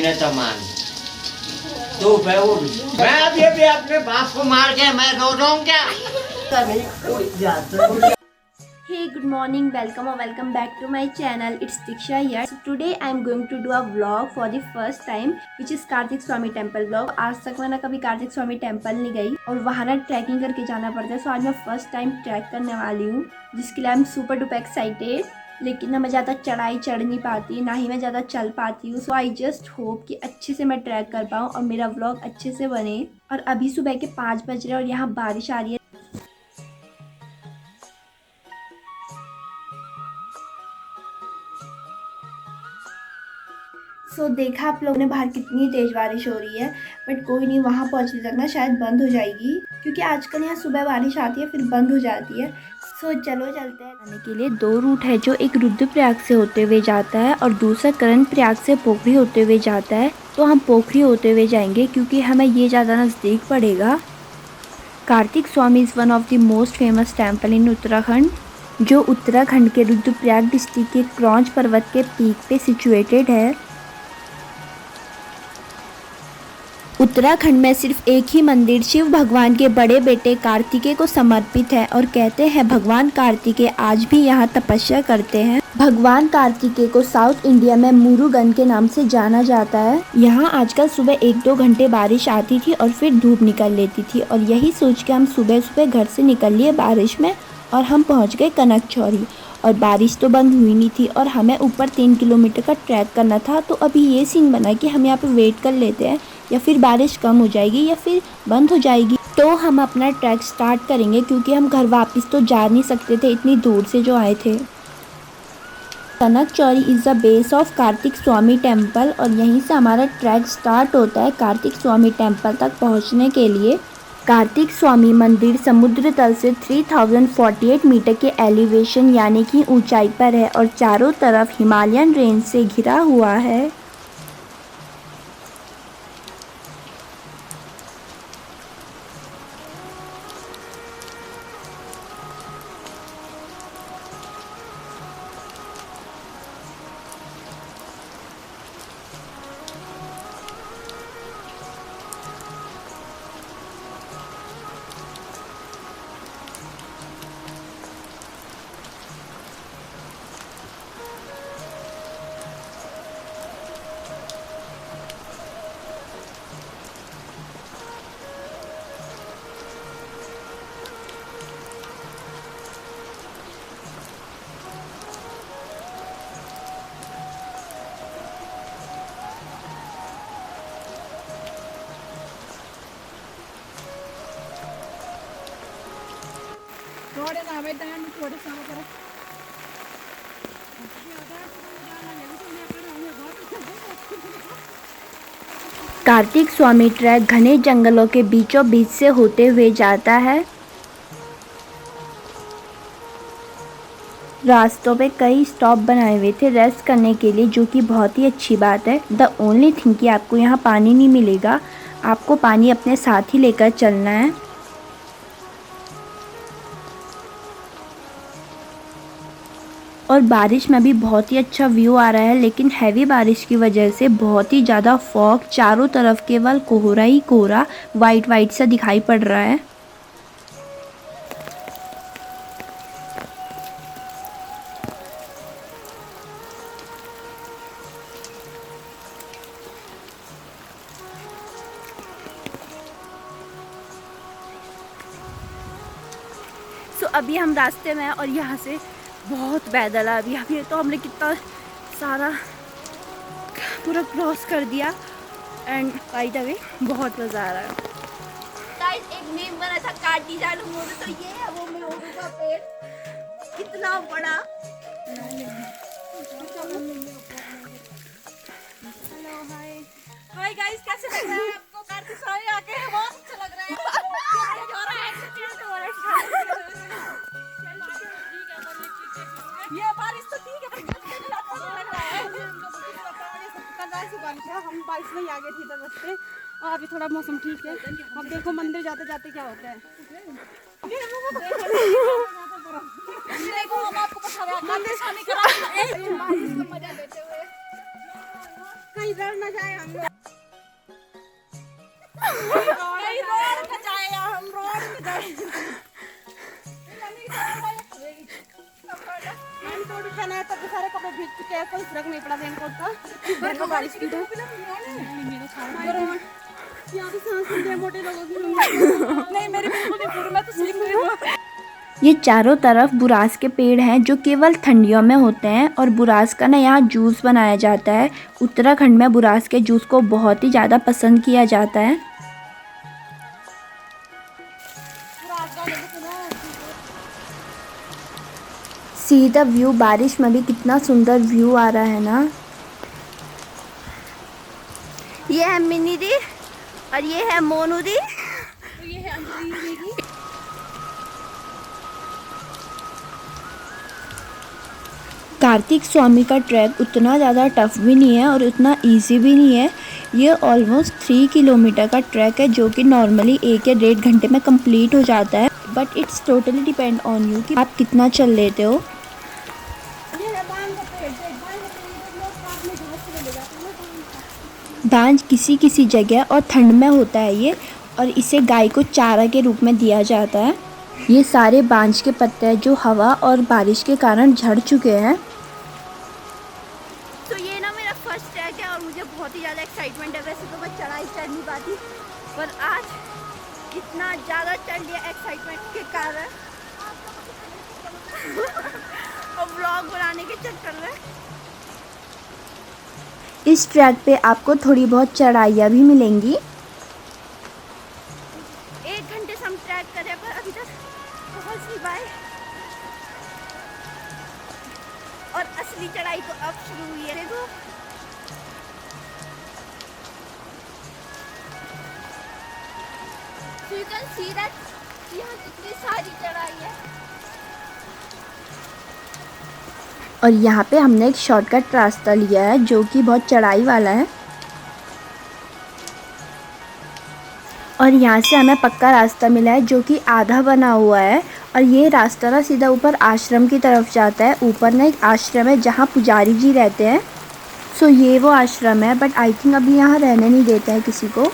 है तमान तू बेउड मैं अभी भी अपने बाप को मार के मैं रो रहा हूँ क्या? Hey, good morning, welcome or welcome back to my channel. It's Diksha here. So today I am going to do a vlog for the first time which is Kartik Swami temple vlog. आज तक मैं ना कभी कार्तिक स्वामी टेम्पल नहीं गई और वहाँ ना ट्रैकिंग करके जाना पड़ता है. सो आज मैं फर्स्ट टाइम ट्रैक करने वाली हूँ जिसके लिए I am super duper excited. लेकिन ना मैं ज़्यादा चढ़ाई चढ़ नहीं पाती, ना ही मैं ज़्यादा चल पाती हूँ. सो आई जस्ट होप कि अच्छे से मैं ट्रैक कर पाऊँ और मेरा व्लॉग अच्छे से बने. और अभी सुबह के 5 बज रहे हैं और यहाँ बारिश आ रही है. सो देखा आप लोगों ने बाहर कितनी तेज़ बारिश हो रही है. बट कोई नहीं, वहाँ पहुँचने तक ना शायद बंद हो जाएगी क्योंकि आजकल यहाँ सुबह बारिश आती है फिर बंद हो जाती है. सो चलो चलते हैं. आने के लिए 2 रूट है, जो एक रुद्रप्रयाग से होते हुए जाता है और दूसरा कर्णप्रयाग से पोखरी होते हुए जाता है. तो हम पोखरी होते हुए जाएंगे क्योंकि हमें ये ज़्यादा नज़दीक पड़ेगा. Kartik Swami is one of the most famous temple in Uttarakhand, जो उत्तराखंड के रुद्रप्रयाग डिस्ट्रिक्ट के क्रॉन्च पर्वत के पीक पे सिचुएटेड है. उत्तराखंड में सिर्फ एक ही मंदिर शिव भगवान के बड़े बेटे कार्तिकेय को समर्पित है और कहते हैं भगवान कार्तिकेय आज भी यहाँ तपस्या करते हैं. भगवान कार्तिकेय को साउथ इंडिया में मुरुगन के नाम से जाना जाता है. यहाँ आजकल सुबह 1-2 घंटे बारिश आती थी और फिर धूप निकल लेती थी और यही सोच के हम सुबह सुबह घर से निकल लिए बारिश में और हम पहुँच गए कनकचौरी. और बारिश तो बंद हुई नहीं थी और हमें ऊपर 3 किलोमीटर का ट्रैक करना था. तो अभी ये सीन बना कि हम यहाँ पे वेट कर लेते हैं या फिर बारिश कम हो जाएगी या फिर बंद हो जाएगी तो हम अपना ट्रैक स्टार्ट करेंगे क्योंकि हम घर वापस तो जा नहीं सकते थे इतनी दूर से जो आए थे. Kanakchauri is the base of Kartik Swami temple और यहीं से हमारा ट्रैक स्टार्ट होता है कार्तिक स्वामी टेम्पल तक पहुँचने के लिए. कार्तिक स्वामी मंदिर समुद्र तल से 3048 मीटर के एलिवेशन यानी कि ऊंचाई पर है और चारों तरफ हिमालयन रेंज से घिरा हुआ है. कार्तिक स्वामी ट्रैक घने जंगलों के बीचों बीच से होते हुए जाता है. रास्तों पे कई स्टॉप बनाए हुए थे रेस्ट करने के लिए, जो कि बहुत ही अच्छी बात है. द ओनली थिंग कि आपको यहाँ पानी नहीं मिलेगा, आपको पानी अपने साथ ही लेकर चलना है. और बारिश में भी बहुत ही अच्छा व्यू आ रहा है, लेकिन हैवी बारिश की वजह से बहुत ही ज़्यादा फॉग, चारों तरफ केवल कोहरा ही कोहरा वाइट सा दिखाई पड़ रहा है. अभी हम रास्ते में हैं और यहाँ से बहुत पैदल है. अभी तो हमने कितना सारा पूरा क्रॉस कर दिया एंड बाय द वे बहुत मज़ा आ रहा है. गाइस एक मीम बना था काटी जालू मोरू, तो ये है वो मोरू का पेड़ कितना बड़ा. हेलो हाय गाइस, कैसे लग रहा है आपको कार्तिक स्वामी आके? बहुत अच्छा लग रहा है. ये बारिश तो ठीक है हम बारिश में ही आ गए थे इधर रास्ते और अभी थोड़ा मौसम ठीक है. अब देखो मंदिर जाते जाते क्या होता है. देखो हम आपको बता रहे हैं मंदिर शादी करा मजा लेते हुए. कहीं डर न जाए हम लोग। कहीं रोड पे जाए या हम रोड पे जाए। रेनकोट भी पहना है तब भी सारे कपड़े भीग चुके हैं, कोई फर्क नहीं पड़ा रेनकोट का। देखो बारिश की तो यहाँ पे सांस लेते हैं मोटे लोगों की। नहीं मेरी बिल्कुल नहीं पूरी, मैं तो स्लिप रही हूँ। ये चारों तरफ बुरास के पेड़ हैं जो केवल ठंडियों में होते हैं और बुरास का ना यहाँ जूस बनाया जाता है। उत्तराखंड में बुरास के जूस को बहुत ही ज़्यादा पसंद किया जाता है। सी द व्यू, बारिश में भी कितना सुंदर व्यू आ रहा है ना। ये है मिनी दी और ये है मोनू दी। तो ये है अंजलि दीदी। कार्तिक स्वामी का ट्रैक उतना ज़्यादा टफ भी नहीं है और उतना इजी भी नहीं है। ये ऑलमोस्ट 3 किलोमीटर का ट्रैक है जो कि नॉर्मली 1 या 1.5 घंटे में कंप्लीट हो जाता है, but it's totally depend on you कि आप कितना चल लेते हो। बांज किसी किसी जगह और ठंड में होता है ये, और इसे गाय को चारा के रूप में दिया जाता है। ये सारे बांज के पत्ते हैं जो हवा और बारिश के कारण झड़ चुके हैं। तो ये ना मेरा फर्स्ट ट्रैक है और मुझे बहुत ही ज़्यादा एक्साइटमेंट है। वैसे तो मैं चढ़ाई चढ़ नहीं पाती, पर आज इतना ज़्यादा चढ़ लिया एक्साइटमेंट के कारण और व्लॉग बनाने के चक्कर में। इस ट्रैक पे आपको थोड़ी बहुत चढ़ाइयाँ भी मिलेंगी। 1 घंटे से हम ट्रैक कर रहे हैं पर अभी तक पहुंच नहीं पाए, और असली चढ़ाई तो अब शुरू हुई है। देखो you can see that यहाँ कितनी सारी चढ़ाई है। और यहाँ पे हमने एक शॉर्टकट रास्ता लिया है जो कि बहुत चढ़ाई वाला है, और यहाँ से हमें पक्का रास्ता मिला है जो कि आधा बना हुआ है। और ये रास्ता ना सीधा ऊपर आश्रम की तरफ जाता है। ऊपर ना एक आश्रम है जहाँ पुजारी जी रहते हैं। सो ये वो आश्रम है, बट आई थिंक अभी यहाँ रहने नहीं देते हैं किसी को।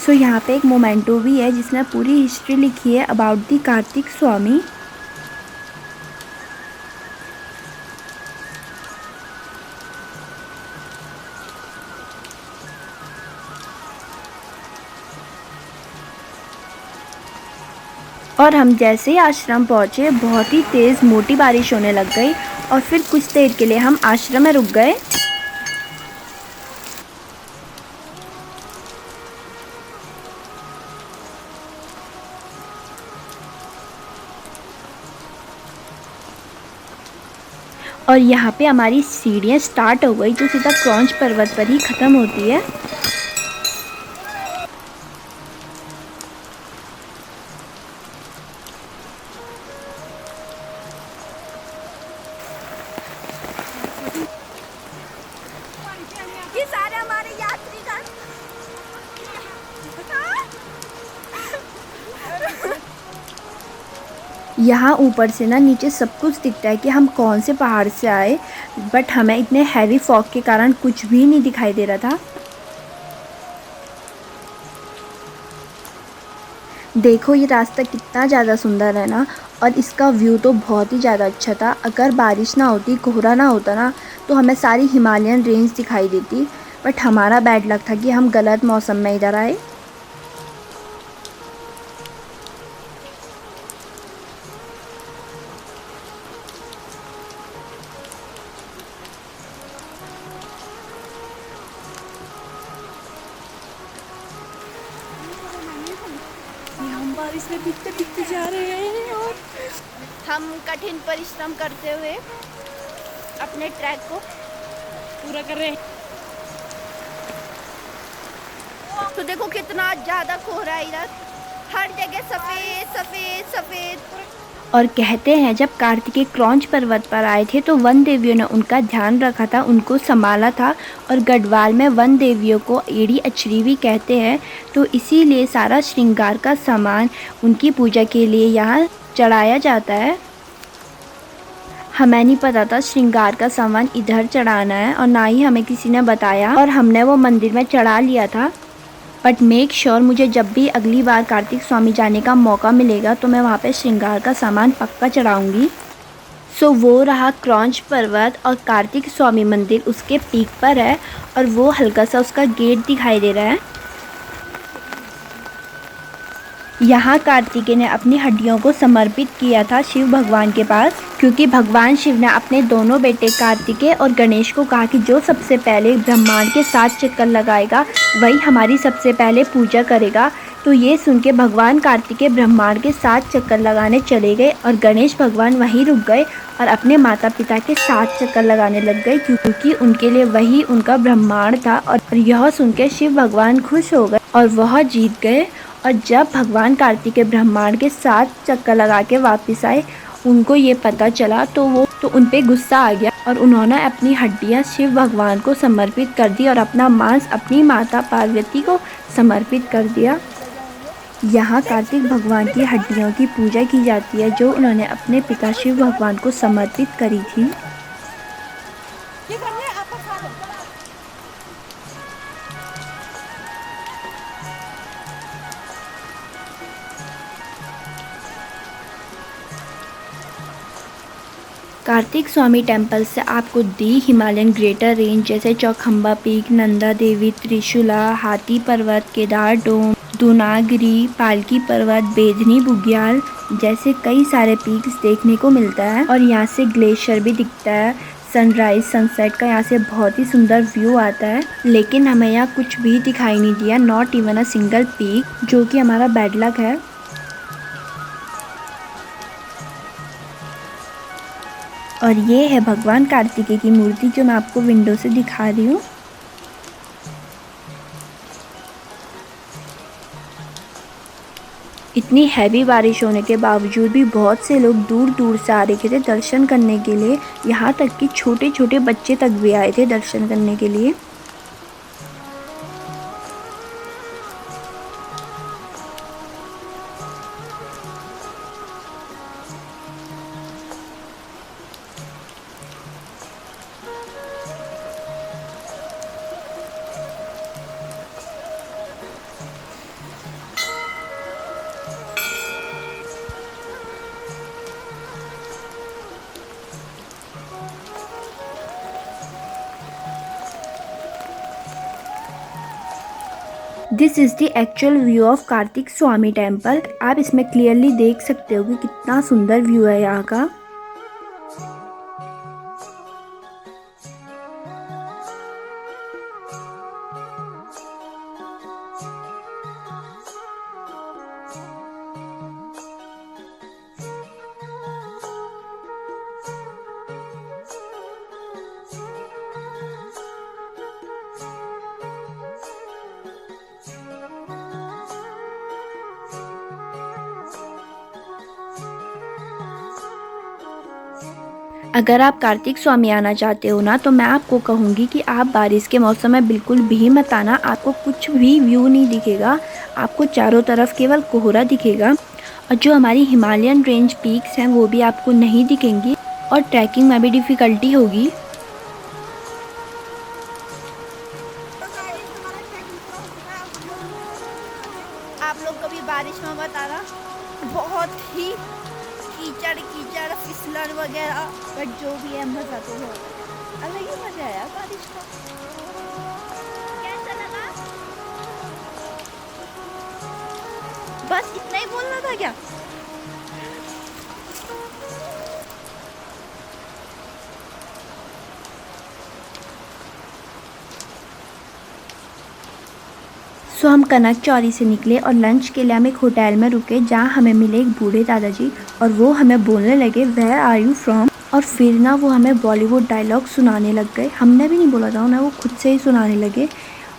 सो यहाँ पे एक मोमेंटो भी है जिसने पूरी हिस्ट्री लिखी है अबाउट दी कार्तिक स्वामी। और हम जैसे ही आश्रम पहुँचे बहुत ही तेज़ मोटी बारिश होने लग गई, और फिर कुछ देर के लिए हम आश्रम में रुक गए। और यहाँ पे हमारी सीढ़ियाँ स्टार्ट हो गई जो सीधा क्रॉन्च पर्वत पर ही ख़त्म होती है। ये सारे हमारे यात्रीगण यहाँ ऊपर से ना नीचे सब कुछ दिखता है कि हम कौन से पहाड़ से आए, बट हमें इतने हैवी फॉग के कारण कुछ भी नहीं दिखाई दे रहा था। देखो ये रास्ता कितना ज़्यादा सुंदर है ना, और इसका व्यू तो बहुत ही ज़्यादा अच्छा था। अगर बारिश ना होती, कोहरा ना होता ना, तो हमें सारी हिमालयन रेंज दिखाई देती, बट हमारा बैड लक था कि हम गलत मौसम में इधर आए। हम बारिश में भीगते भीगते जा रहे हैं और हम कठिन परिश्रम करते हुए अपने ट्रैक को पूरा कर रहे हैं। तो देखो कितना ज़्यादा कोहरा है इधर, हर जगह सफ़ेद सफ़ेद सफ़ेद। और कहते हैं जब कार्तिकेय क्रॉन्च पर्वत पर आए थे तो वन देवियों ने उनका ध्यान रखा था, उनको संभाला था। और गढ़वाल में वन देवियों को एड़ी अचरी भी कहते हैं, तो इसीलिए सारा श्रृंगार का सामान उनकी पूजा के लिए यहाँ चढ़ाया जाता है। हमें नहीं पता था श्रृंगार का सामान इधर चढ़ाना है और ना ही हमें किसी ने बताया, और हमने वो मंदिर में चढ़ा लिया था। बट मेक श्योर मुझे जब भी अगली बार कार्तिक स्वामी जाने का मौका मिलेगा तो मैं वहाँ पे श्रृंगार का सामान पक्का चढ़ाऊँगी। सो वो रहा क्रॉन्च पर्वत और कार्तिक स्वामी मंदिर उसके पीक पर है, और वो हल्का सा उसका गेट दिखाई दे रहा है। यहाँ कार्तिकेय ने अपनी हड्डियों को समर्पित किया था शिव भगवान के पास, क्योंकि भगवान शिव ने अपने दोनों बेटे कार्तिकेय और गणेश को कहा कि जो सबसे पहले ब्रह्मांड के 7 चक्कर लगाएगा वही हमारी सबसे पहले पूजा करेगा। तो ये सुन के भगवान कार्तिकेय ब्रह्मांड के 7 चक्कर लगाने चले गए और गणेश भगवान वहीं रुक गए और अपने माता पिता के 7 चक्कर लगाने लग गए, क्योंकि उनके लिए वही उनका ब्रह्मांड था। और यह सुन के शिव भगवान खुश हो गए और वह जीत गए। और जब भगवान कार्तिकेय ब्रह्मांड के 7 चक्कर लगा के वापस आए, उनको ये पता चला तो उन पे गुस्सा आ गया और उन्होंने अपनी हड्डियां शिव भगवान को समर्पित कर दी और अपना मांस अपनी माता पार्वती को समर्पित कर दिया। यहाँ कार्तिक भगवान की हड्डियों की पूजा की जाती है जो उन्होंने अपने पिता शिव भगवान को समर्पित करी थी। कार्तिक स्वामी टेम्पल से आपको दी हिमालयन ग्रेटर रेंज जैसे चौखंबा पीक, नंदा देवी, त्रिशूला, हाथी पर्वत, केदार डोम, दूनागिरी, पालकी पर्वत, बेदनी बुग्याल जैसे कई सारे पीक्स देखने को मिलता है। और यहाँ से ग्लेशियर भी दिखता है। सनराइज सनसेट का यहाँ से बहुत ही सुंदर व्यू आता है। लेकिन हमें यहाँ कुछ भी दिखाई नहीं दिया, not even a single peak, जो कि हमारा बैड लक है। और ये है भगवान कार्तिकेय की मूर्ति जो मैं आपको विंडो से दिखा रही हूँ। इतनी हैवी बारिश होने के बावजूद भी बहुत से लोग दूर दूर से आ रहे थे दर्शन करने के लिए। यहाँ तक कि छोटे छोटे बच्चे तक भी आए थे दर्शन करने के लिए। This is the actual view of Kartik Swami temple. आप इसमें क्लियरली देख सकते हो कि कितना सुंदर व्यू है यहाँ का। अगर आप कार्तिक स्वामी आना चाहते हो ना, तो मैं आपको कहूँगी कि आप बारिश के मौसम में बिल्कुल भी मत आना। आपको कुछ भी व्यू नहीं दिखेगा, आपको चारों तरफ केवल कोहरा दिखेगा। और जो हमारी हिमालयन रेंज पीक्स हैं वो भी आपको नहीं दिखेंगी और ट्रैकिंग में भी डिफ़िकल्टी होगी। आप लोग कभी बारिश में मत आना, बहुत ही कीचड़ कीचड़ फिसलन वगैरह, बट जो भी है मजा तो है, अलग ही मजा आया बारिश का। कैसा लगा? बस इतना ही बोलना था क्या? सो हम कनक चौरी से निकले और लंच के लिए हम एक होटल में रुके जहाँ हमें मिले एक बूढ़े दादाजी, और वो हमें बोलने लगे वेयर आर यू फ्रॉम। और फिर ना वो हमें बॉलीवुड डायलॉग सुनाने लग गए। हमने भी नहीं बोला था उन्हें, वो खुद से ही सुनाने लगे।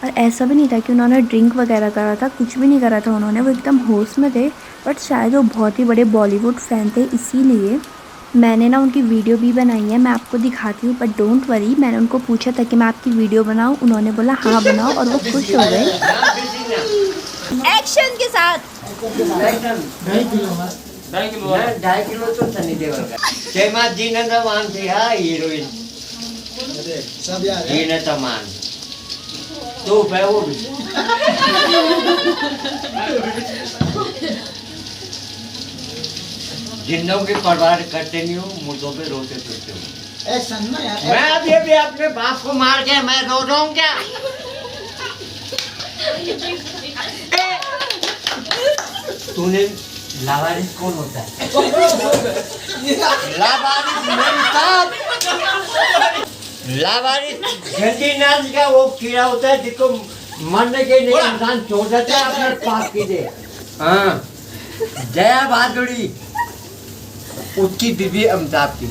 और ऐसा भी नहीं था कि उन्होंने ड्रिंक वगैरह करा था, कुछ भी नहीं करा था उन्होंने, वो एकदम होश में थे। बट शायद वो बहुत ही बड़े बॉलीवुड फ़ैन थे, इसीलिए मैंने ना उनकी वीडियो भी बनाई है, मैं आपको दिखाती हूँ। बट डोंट वरी, मैंने उनको पूछा था कि मैं आपकी वीडियो बनाऊँ, उन्होंने बोला हाँ बनाओ, और वो खुश हो गए। एक्शन के साथ 2.5 किलो तो सनी देओल का तेमा जीनंद मान थी हा हीरोइन जीने तमान तो पे वो भी जिंदों की परवाह करते नहीं हूँ मुर्दों पे रोते फिरते हूँ मैं अभी भी अपने बाप को मार के मैं रो रहा हूँ क्या तूने लावारिस कौन होता है लावारिस मेरी साहब लावारिस जल्दी नाज का वो कीड़ा होता है जिसको मरने के लिए इंसान छोड़ देता है अपने पाप की दे हाँ जया बहादुरी उसकी बीबी अमिताभ की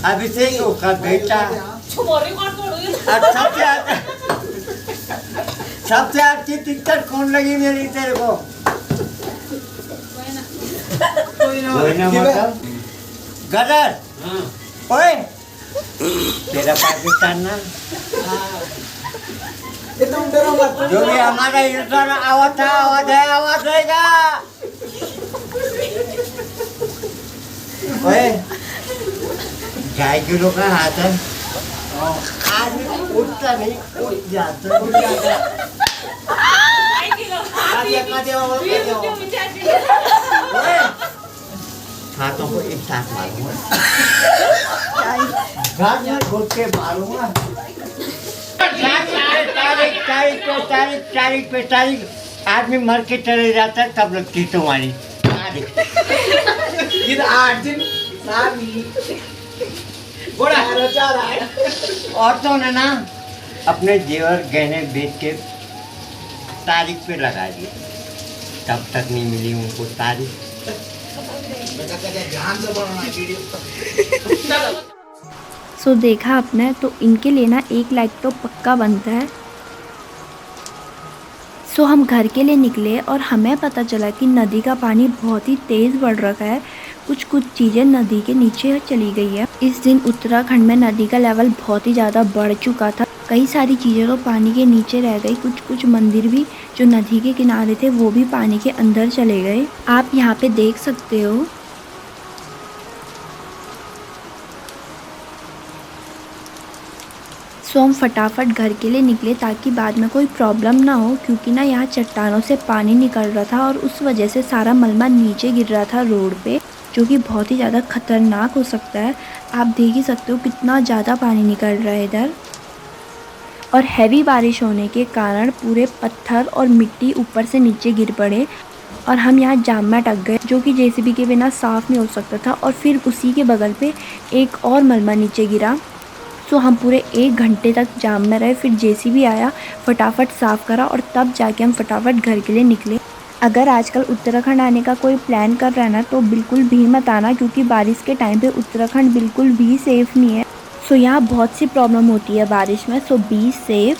अभिषेक उसका बेटा सबसे अच्छी पिक्चर कौन लगी मेरी तेरे को कोई ना मतलब गदर ओए तेरा पाकिस्तान ना जो भी हमारा हिंदुस्तान आवाज था आवाज है आवाज रहेगा ओए 2.5 किलो का हाथ है आदमी उठता नहीं उठ जाता हाथों को एक साथ मारूंगा घाट में घुट के मारूंगा तारीख आदमी मर के चले जाता है तब लगती तुम्हारी 8 दिन औरतों ने ना अपने जेवर गहने बेच के तारीख पे लगा दिए तब तक नहीं मिली उनको तारीख सो देखा आपने तो इनके लिए ना 1 लाइक तो पक्का बनता है। सो हम घर के लिए निकले और हमें पता चला कि नदी का पानी बहुत ही तेज़ बढ़ रखा है, कुछ चीज़ें नदी के नीचे चली गई है। इस दिन उत्तराखंड में नदी का लेवल बहुत ही ज़्यादा बढ़ चुका था, कई सारी चीज़ें तो पानी के नीचे रह गई, कुछ मंदिर भी जो नदी के किनारे थे वो भी पानी के अंदर चले गए। आप यहाँ पे देख सकते हो। सो हम फटाफट घर के लिए निकले ताकि बाद में कोई प्रॉब्लम ना हो, क्योंकि ना यहाँ चट्टानों से पानी निकल रहा था और उस वजह से सारा मलबा नीचे गिर रहा था रोड पे, जो कि बहुत ही ज़्यादा खतरनाक हो सकता है। आप देख ही सकते हो कितना ज़्यादा पानी निकल रहा है इधर, और हैवी बारिश होने के कारण पूरे पत्थर और मिट्टी ऊपर से नीचे गिर पड़े और हम यहाँ जाम में अटक गए, जो कि जेसीबी के बिना साफ़ नहीं हो सकता था। और फिर उसी के बगल पे एक और मलबा नीचे गिरा। सो हम पूरे 1 घंटे तक जाम में रहे, फिर जेसीबी आया, फटाफट साफ़ करा और तब जाके हम फटाफट घर के लिए निकले। अगर आजकल उत्तराखंड आने का कोई प्लान कर रहा है ना तो बिल्कुल भी मत आना, क्योंकि बारिश के टाइम पे उत्तराखंड बिल्कुल भी सेफ़ नहीं है। सो यहाँ बहुत सी प्रॉब्लम होती है बारिश में, सो बी सेफ़।